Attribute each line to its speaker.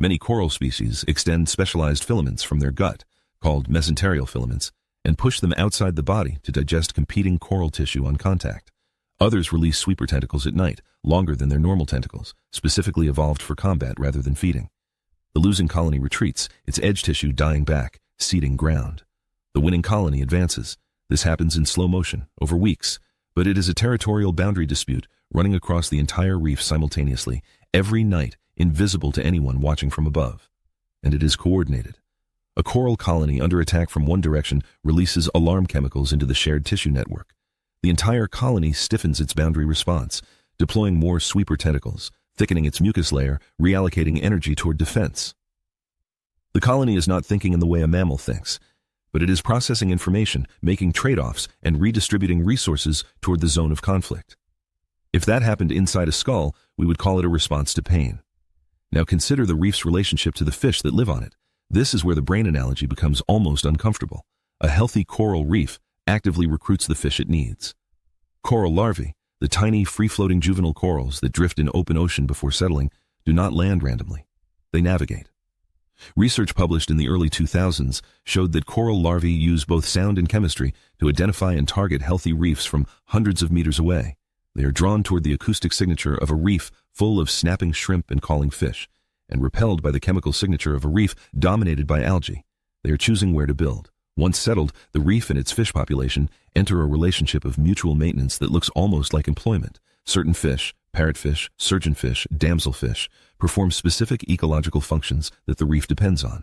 Speaker 1: Many coral species extend specialized filaments from their gut, called mesenterial filaments, and push them outside the body to digest competing coral tissue on contact. Others release sweeper tentacles at night, longer than their normal tentacles, specifically evolved for combat rather than feeding. The losing colony retreats, its edge tissue dying back, ceding ground. The winning colony advances. This happens in slow motion, over weeks, but it is a territorial boundary dispute running across the entire reef simultaneously, every night, invisible to anyone watching from above. And it is coordinated. A coral colony under attack from one direction releases alarm chemicals into the shared tissue network. The entire colony stiffens its boundary response, deploying more sweeper tentacles, thickening its mucus layer, reallocating energy toward defense. The colony is not thinking in the way a mammal thinks, but it is processing information, making trade-offs, and redistributing resources toward the zone of conflict. If that happened inside a skull, we would call it a response to pain. Now consider the reef's relationship to the fish that live on it. This is where the brain analogy becomes almost uncomfortable. A healthy coral reef actively recruits the fish it needs. Coral larvae, the tiny free-floating juvenile corals that drift in open ocean before settling, do not land randomly. They navigate. Research published in the early 2000s showed that coral larvae use both sound and chemistry to identify and target healthy reefs from hundreds of meters away. They are drawn toward the acoustic signature of a reef full of snapping shrimp and calling fish, and repelled by the chemical signature of a reef dominated by algae. They are choosing where to build. Once settled, the reef and its fish population enter a relationship of mutual maintenance that looks almost like employment. Certain fish, parrotfish, surgeonfish, damselfish, perform specific ecological functions that the reef depends on.